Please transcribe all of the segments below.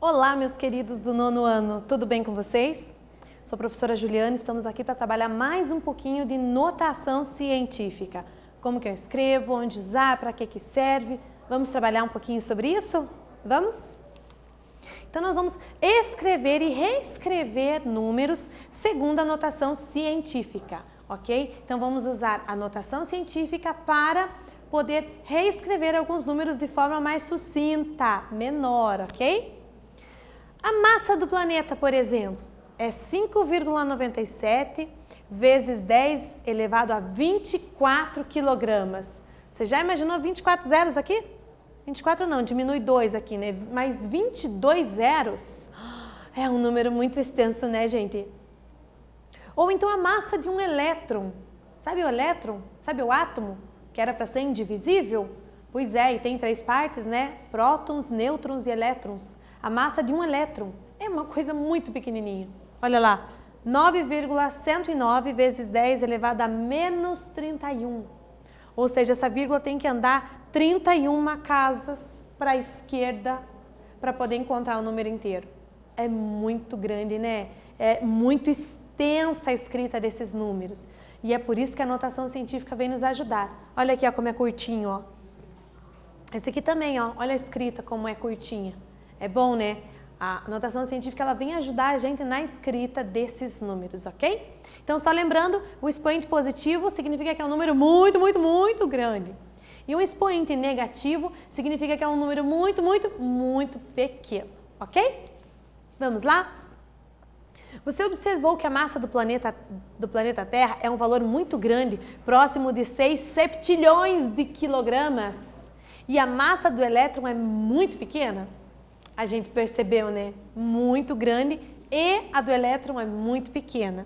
Olá, meus queridos do 9º ano, tudo bem com vocês? Sou a professora Juliana, estamos aqui para trabalhar mais um pouquinho de notação científica. Como que eu escrevo, onde usar, para que serve. Vamos trabalhar um pouquinho sobre isso? Vamos? Então, nós vamos escrever e reescrever números segundo a notação científica, ok? Então, vamos usar a notação científica para poder reescrever alguns números de forma mais sucinta, menor, ok? A massa do planeta, por exemplo, é 5,97 vezes 10 elevado a 24 quilogramas. Você já imaginou 24 zeros aqui? 24 não, diminui 2 aqui, né? Mas 22 zeros é um número muito extenso, né, gente? Ou então a massa de um elétron. Sabe o elétron? Sabe o átomo? Que era para ser indivisível? Pois é, e tem 3 partes, né? Prótons, nêutrons e elétrons. A massa de um elétron é uma coisa muito pequenininha. Olha lá, 9,109 vezes 10 elevado a menos 31. Ou seja, essa vírgula tem que andar 31 casas para a esquerda para poder encontrar o número inteiro. É muito grande, né? É muito extensa a escrita desses números. E é por isso que a notação científica vem nos ajudar. Olha aqui ó, como é curtinho, ó. Esse aqui também, ó. Olha a escrita como é curtinha. É bom, né? A notação científica ela vem ajudar a gente na escrita desses números, ok? Então, só lembrando, o expoente positivo significa que é um número muito, muito, muito grande. E um expoente negativo significa que é um número muito, muito, muito pequeno, ok? Vamos lá? Você observou que a massa do planeta Terra é um valor muito grande, próximo de 6 septilhões de quilogramas. E a massa do elétron é muito pequena? A gente percebeu, né? Muito grande e a do elétron é muito pequena.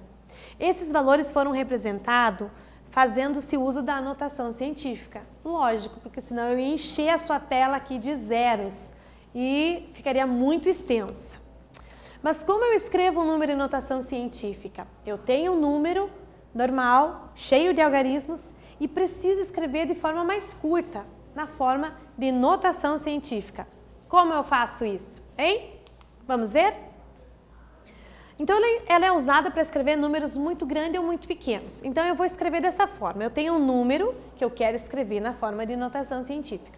Esses valores foram representados fazendo-se uso da notação científica. Lógico, porque senão eu ia encher a sua tela aqui de zeros e ficaria muito extenso. Mas como eu escrevo um número em notação científica? Eu tenho um número normal, cheio de algarismos e preciso escrever de forma mais curta, na forma de notação científica. Como eu faço isso, hein? Vamos ver? Então, ela é usada para escrever números muito grandes ou muito pequenos. Então, eu vou escrever dessa forma. Eu tenho um número que eu quero escrever na forma de notação científica.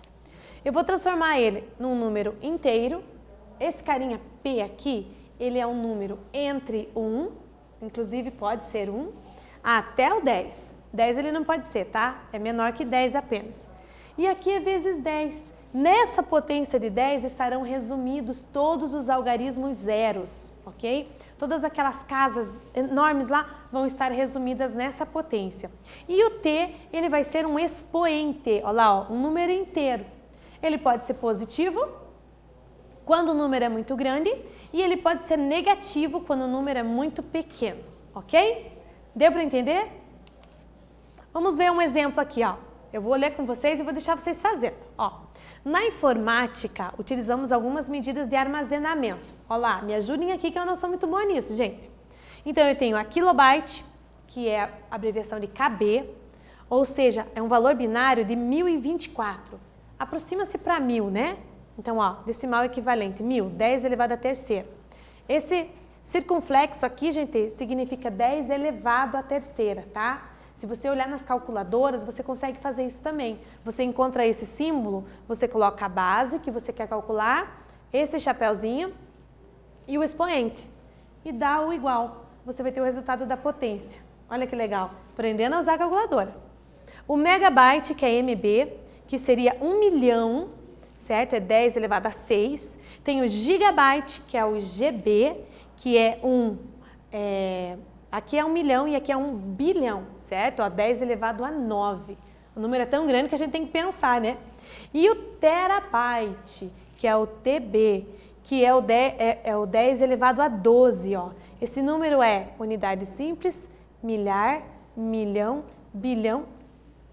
Eu vou transformar ele num número inteiro. Esse carinha P aqui, ele é um número entre 1, inclusive pode ser 1, até o 10. 10 ele não pode ser, tá? É menor que 10 apenas. E aqui é vezes 10. Nessa potência de 10 estarão resumidos todos os algarismos zeros, ok? Todas aquelas casas enormes lá vão estar resumidas nessa potência. E o T, ele vai ser um expoente, olha lá, ó, um número inteiro. Ele pode ser positivo quando o número é muito grande e ele pode ser negativo quando o número é muito pequeno, ok? Deu para entender? Vamos ver um exemplo aqui, ó. Eu vou ler com vocês e vou deixar vocês fazendo, ó. Na informática, utilizamos algumas medidas de armazenamento. Olha lá, me ajudem aqui que eu não sou muito boa nisso, gente. Então, eu tenho a kilobyte, que é a abreviação de KB, ou seja, é um valor binário de 1024. Aproxima-se para 1000, né? Então, ó, decimal equivalente, 1000, 10 elevado à terceira. Esse circunflexo aqui, gente, significa 10 elevado à terceira, tá? Se você olhar nas calculadoras, você consegue fazer isso também. Você encontra esse símbolo, você coloca a base que você quer calcular, esse chapéuzinho e o expoente. E dá o igual. Você vai ter o resultado da potência. Olha que legal. Aprendendo a usar a calculadora. O megabyte, que é MB, que seria 1 milhão, certo? É 10 elevado a 6. Tem o gigabyte, que é o GB, que é aqui é 1 milhão e aqui é 1 bilhão, certo? Ó, 10 elevado a 9. O número é tão grande que a gente tem que pensar, né? E o terabyte, que é o TB, que é o 10 elevado a 12, ó. Esse número é unidade simples, milhar, milhão, bilhão,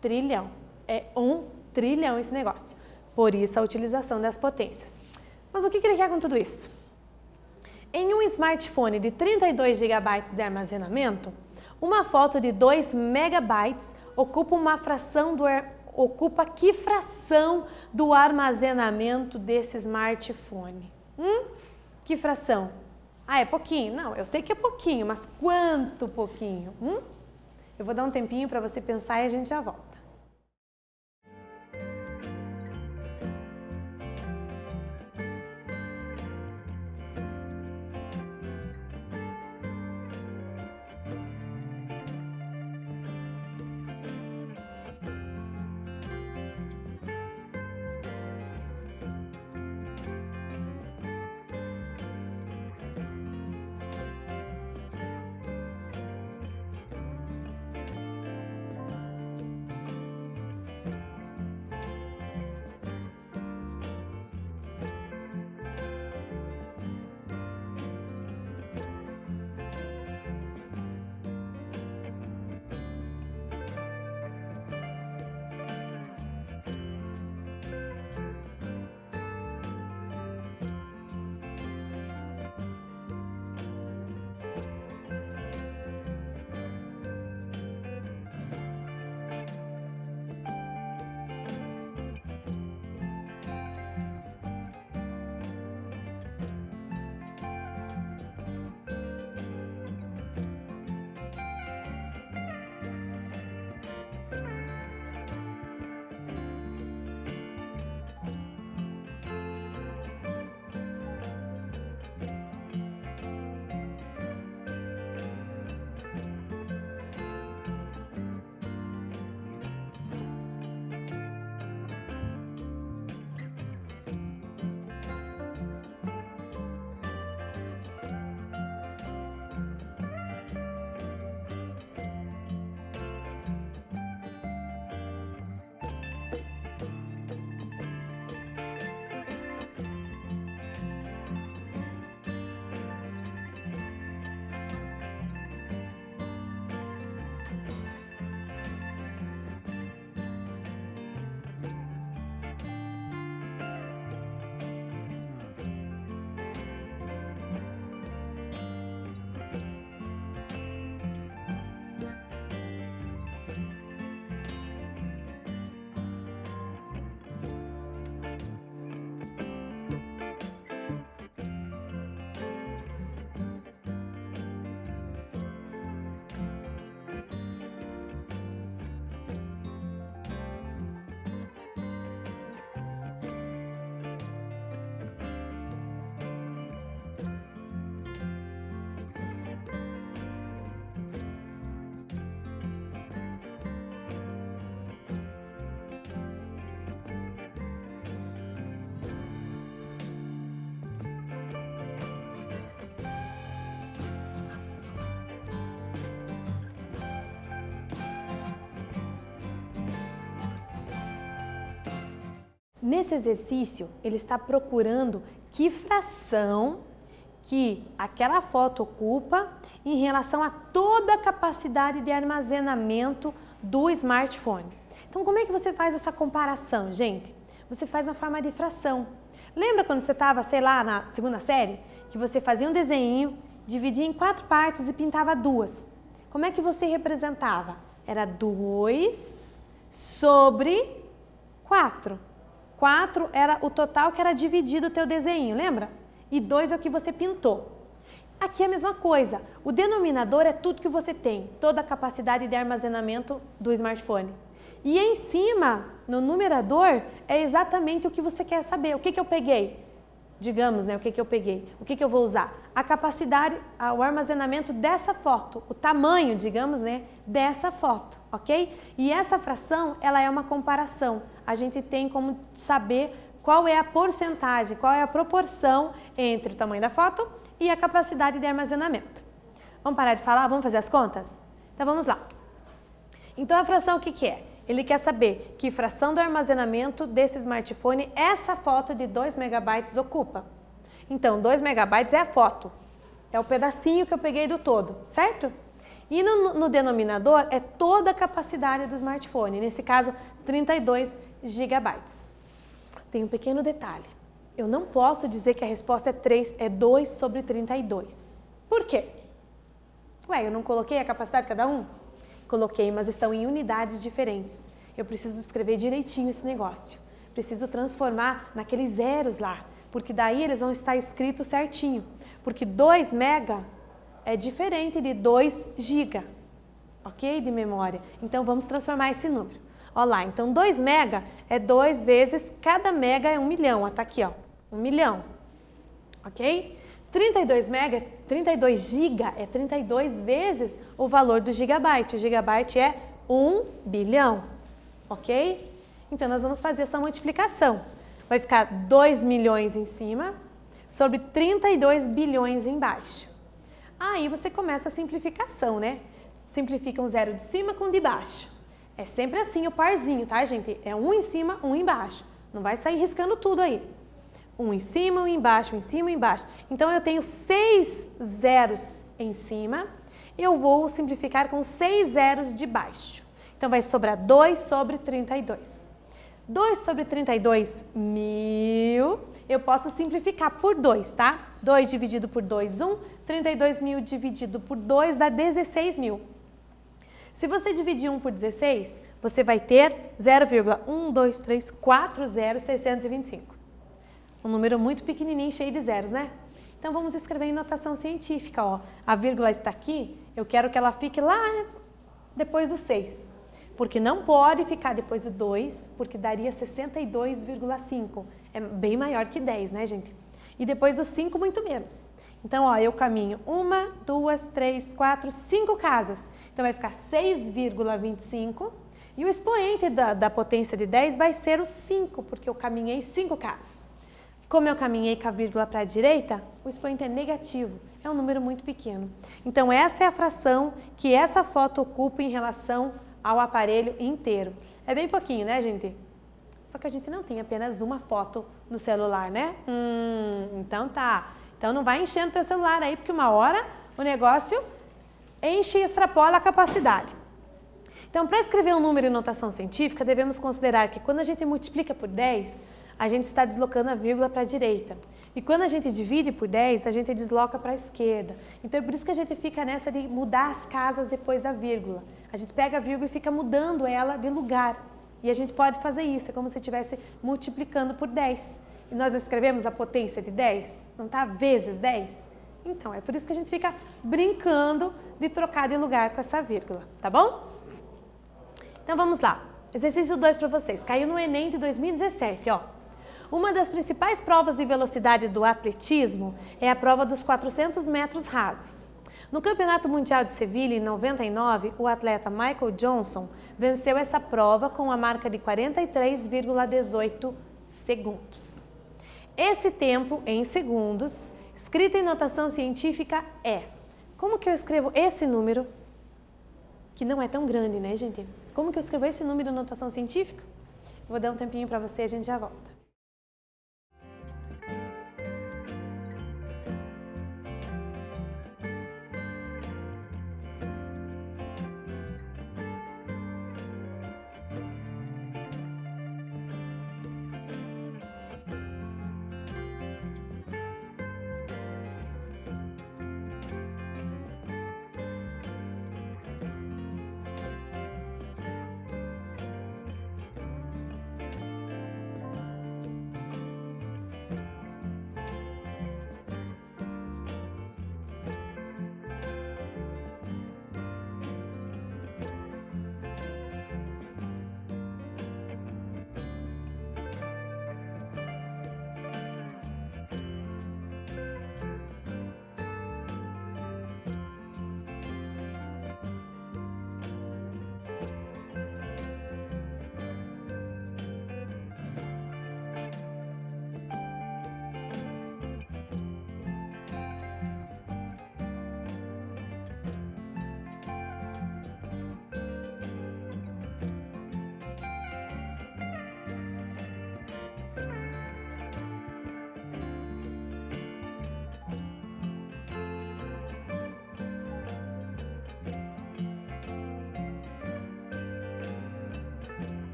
trilhão. É 1 trilhão esse negócio. Por isso a utilização das potências. Mas o que ele quer com tudo isso? Em um smartphone de 32 GB de armazenamento, uma foto de 2 megabytes ocupa que fração do armazenamento desse smartphone? Que fração? Ah, é pouquinho? Não, eu sei que é pouquinho, mas quanto pouquinho? Eu vou dar um tempinho para você pensar e a gente já volta. Nesse exercício, ele está procurando que fração que aquela foto ocupa em relação a toda a capacidade de armazenamento do smartphone. Então, como é que você faz essa comparação, gente? Você faz na forma de fração. Lembra quando você estava, sei lá, na segunda série? Que você fazia um desenho, dividia em 4 partes e pintava 2. Como é que você representava? Era 2 sobre 4. 4 era o total que era dividido o teu desenho, lembra? E 2 é o que você pintou. Aqui é a mesma coisa. O denominador é tudo que você tem, toda a capacidade de armazenamento do smartphone. E em cima, no numerador, é exatamente o que você quer saber. O que eu peguei? Digamos, né? O que eu peguei? O que eu vou usar? A capacidade, o armazenamento dessa foto, o tamanho, digamos, né? Dessa foto, ok? E essa fração, ela é uma comparação. A gente tem como saber qual é a porcentagem, qual é a proporção entre o tamanho da foto e a capacidade de armazenamento. Vamos parar de falar? Vamos fazer as contas? Então vamos lá. Então a fração o que é? Ele quer saber que fração do armazenamento desse smartphone essa foto de 2 megabytes ocupa. Então 2 megabytes é a foto, é o pedacinho que eu peguei do todo, certo? E no denominador é toda a capacidade do smartphone, nesse caso 32 gigabytes. Tem um pequeno detalhe, eu não posso dizer que a resposta é 2 sobre 32. Por quê? Ué, eu não coloquei a capacidade de cada um? Coloquei, mas estão em unidades diferentes. Eu preciso escrever direitinho esse negócio. Preciso transformar naqueles zeros lá, porque daí eles vão estar escritos certinho. Porque 2 mega é diferente de 2 giga, ok? De memória. Então, vamos transformar esse número. Olha lá, então 2 mega é 2 vezes, cada mega é 1 milhão. Ó, tá aqui, ó, 1 milhão, ok? 32 giga é 32 vezes o valor do gigabyte. O gigabyte é 1 bilhão, ok? Então, nós vamos fazer essa multiplicação. Vai ficar 2 milhões em cima sobre 32 bilhões embaixo. Aí você começa a simplificação, né? Simplifica um zero de cima com o de baixo. É sempre assim o parzinho, tá, gente? É um em cima, um embaixo. Não vai sair riscando tudo aí. Um em cima, um embaixo, um em cima, um embaixo. Então, eu tenho 6 zeros em cima. Eu vou simplificar com 6 zeros de baixo. Então, vai sobrar 2 sobre 32. 2 sobre 32 mil. Eu posso simplificar por 2, tá? 2 dividido por 2, 1. 32 mil dividido por 2 dá 16 mil. Se você dividir 1 por 16, você vai ter 0,12340,625. Um número muito pequenininho, cheio de zeros, né? Então, vamos escrever em notação científica, ó. A vírgula está aqui, eu quero que ela fique lá depois do 6. Porque não pode ficar depois do 2, porque daria 62,5. É bem maior que 10, né, gente? E depois do 5, muito menos. Então, ó, eu caminho 1, 2, 3, 4, 5 casas. Então, vai ficar 6,25. E o expoente da potência de 10 vai ser o 5, porque eu caminhei 5 casas. Como eu caminhei com a vírgula para a direita, o expoente é negativo. É um número muito pequeno. Então, essa é a fração que essa foto ocupa em relação ao aparelho inteiro. É bem pouquinho, né, gente? Só que a gente não tem apenas uma foto no celular, né? Então tá. Então não vai enchendo o teu celular aí, porque uma hora o negócio enche e extrapola a capacidade. Então, para escrever um número em notação científica, devemos considerar que quando a gente multiplica por 10, a gente está deslocando a vírgula para a direita. E quando a gente divide por 10, a gente desloca para a esquerda. Então, é por isso que a gente fica nessa de mudar as casas depois da vírgula. A gente pega a vírgula e fica mudando ela de lugar. E a gente pode fazer isso, é como se estivesse multiplicando por 10. E nós escrevemos a potência de 10, não está vezes 10? Então, é por isso que a gente fica brincando de trocar de lugar com essa vírgula, tá bom? Então, vamos lá. Exercício 2 para vocês. Caiu no Enem de 2017, ó. Uma das principais provas de velocidade do atletismo é a prova dos 400 metros rasos. No Campeonato Mundial de Sevilha, em 99, o atleta Michael Johnson venceu essa prova com a marca de 43,18 segundos. Esse tempo, em segundos, escrito em notação científica, é... Como que eu escrevo esse número, que não é tão grande, né, gente? Como que eu escrevo esse número em notação científica? Eu vou dar um tempinho para você e a gente já volta.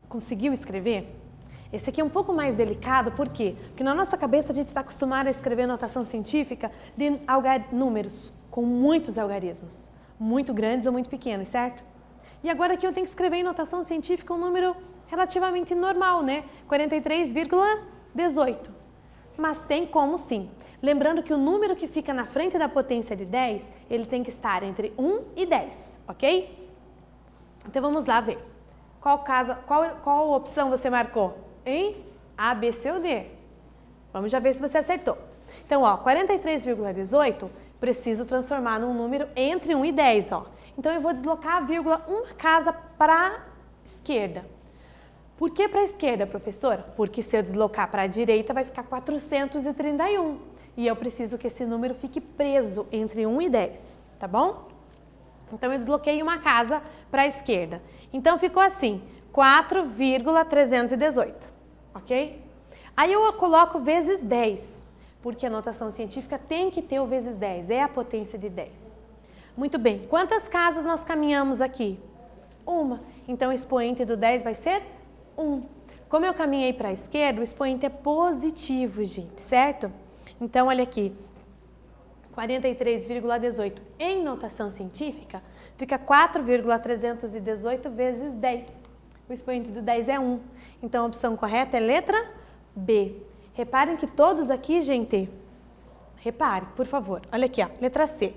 Conseguiu escrever? Esse aqui é um pouco mais delicado, por quê? Porque na nossa cabeça a gente está acostumado a escrever notação científica de números com muitos algarismos, muito grandes ou muito pequenos, certo? E agora aqui eu tenho que escrever em notação científica um número relativamente normal, né? 43,18. Mas tem como sim. Lembrando que o número que fica na frente da potência de 10, ele tem que estar entre 1 e 10, ok? Então vamos lá ver. Qual opção você marcou? Hein? A, B, C ou D? Vamos já ver se você acertou. Então, ó, 43,18, preciso transformar num número entre 1 e 10, ó. Então, eu vou deslocar a vírgula uma casa para a esquerda. Por que para a esquerda, professora? Porque se eu deslocar para a direita, vai ficar 431. E eu preciso que esse número fique preso entre 1 e 10, tá bom? Então, eu desloquei uma casa para a esquerda. Então, ficou assim, 4,318, ok? Aí, eu coloco vezes 10, porque a notação científica tem que ter o vezes 10, é a potência de 10. Muito bem, quantas casas nós caminhamos aqui? Uma. Então, o expoente do 10 vai ser 1. Como eu caminhei para a esquerda, o expoente é positivo, gente, certo? Então, olha aqui. 43,18 em notação científica fica 4,318 vezes 10. O expoente do 10 é 1. Então, a opção correta é letra B. Reparem que todos aqui, gente, repare, por favor, olha aqui, ó, letra C.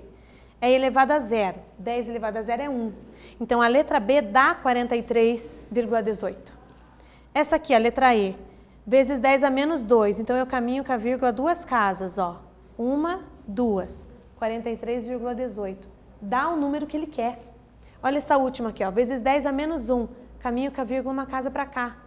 É elevado a zero. 10 elevado a zero é 1. Então, a letra B dá 43,18. Essa aqui, a letra E, vezes 10 a menos 2. Então, eu caminho com a vírgula duas casas, ó. 1, 2, 43,18. Dá o número que ele quer. Olha essa última aqui, ó, vezes 10 a menos 1. Caminho com a vírgula uma casa para cá.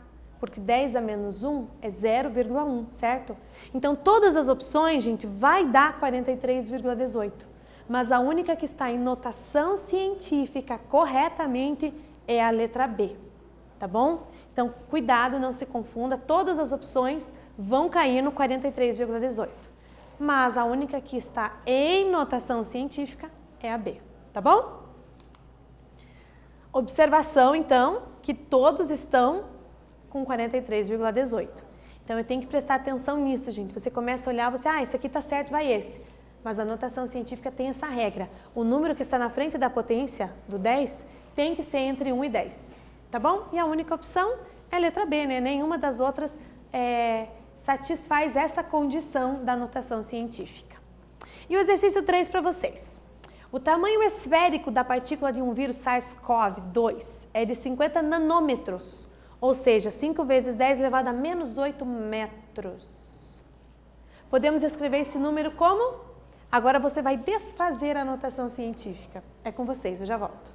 Porque 10 a menos 1 é 0,1, certo? Então, todas as opções, gente, vai dar 43,18. Mas a única que está em notação científica corretamente é a letra B, tá bom? Então, cuidado, não se confunda, todas as opções vão cair no 43,18. Mas a única que está em notação científica é a B, tá bom? Observação, então, que todos estão com 43,18. Então, eu tenho que prestar atenção nisso, gente. Você começa a olhar, você, isso aqui tá certo, vai esse. Mas a notação científica tem essa regra. O número que está na frente da potência do 10 tem que ser entre 1 e 10, tá bom? E a única opção é a letra B, né? Nenhuma das outras satisfaz essa condição da notação científica. E o exercício 3 para vocês. O tamanho esférico da partícula de um vírus SARS-CoV-2 é de 50 nanômetros, ou seja, 5 vezes 10 elevado a menos 8 metros. Podemos escrever esse número como? Agora você vai desfazer a notação científica. É com vocês, eu já volto.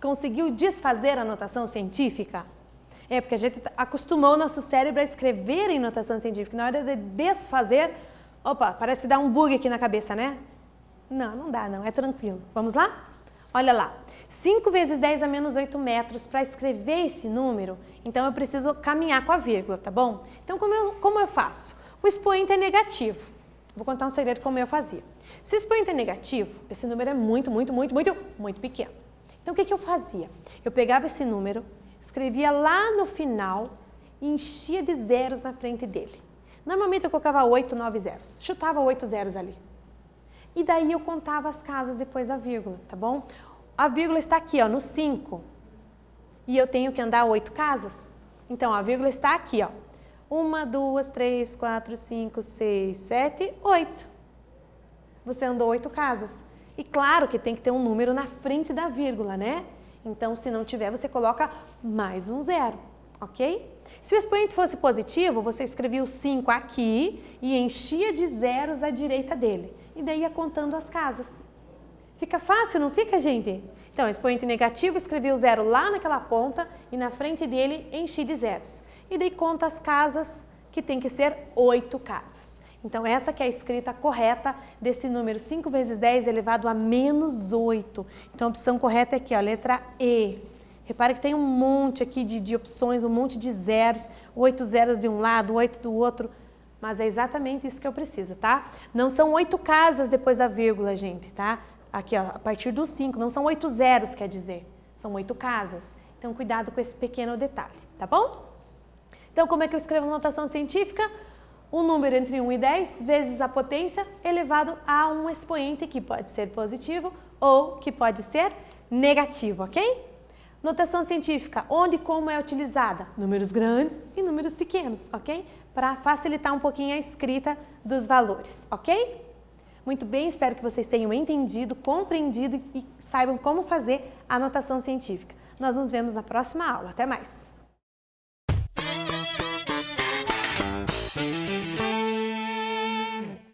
Conseguiu desfazer a notação científica? É, porque a gente acostumou o nosso cérebro a escrever em notação científica. Na hora de desfazer, opa, parece que dá um bug aqui na cabeça, né? Não, não dá não, é tranquilo. Vamos lá? Olha lá, 5 vezes 10 a menos 8 metros, para escrever esse número, então eu preciso caminhar com a vírgula, tá bom? Então, como eu faço? O expoente é negativo. Vou contar um segredo como eu fazia. Se o expoente é negativo, esse número é muito pequeno. Então, o que eu fazia? Eu pegava esse número, escrevia lá no final e enchia de zeros na frente dele. Normalmente eu colocava 8, 9 zeros, chutava 8 zeros ali. E daí eu contava as casas depois da vírgula, tá bom? A vírgula está aqui, ó, no 5. E eu tenho que andar 8 casas. Então, a vírgula está aqui, ó. 1, 2, 3, 4, 5, 6, 7, 8. Você andou 8 casas. E claro que tem que ter um número na frente da vírgula, né? Então, se não tiver, você coloca mais um zero, ok? Se o expoente fosse positivo, você escrevia o 5 aqui e enchia de zeros à direita dele. E daí ia contando as casas. Fica fácil, não fica, gente? Então, expoente negativo, escrevi o zero lá naquela ponta e na frente dele enchi de zeros. E daí conta as casas, que tem que ser 8 casas. Então, essa que é a escrita correta desse número 5 vezes 10 elevado a menos 8. Então, a opção correta é aqui, ó, letra E. Repare que tem um monte aqui de opções, um monte de zeros, 8 zeros de um lado, 8 do outro, mas é exatamente isso que eu preciso, tá? Não são 8 casas depois da vírgula, gente, tá? Aqui, ó, a partir do 5, não são 8 zeros, quer dizer, são 8 casas. Então, cuidado com esse pequeno detalhe, tá bom? Então, como é que eu escrevo notação científica? Um número entre 1 e 10 vezes a potência elevado a um expoente que pode ser positivo ou que pode ser negativo, ok? Notação científica, onde e como é utilizada? Números grandes e números pequenos, ok? Para facilitar um pouquinho a escrita dos valores, ok? Muito bem, espero que vocês tenham entendido, compreendido e saibam como fazer a notação científica. Nós nos vemos na próxima aula. Até mais!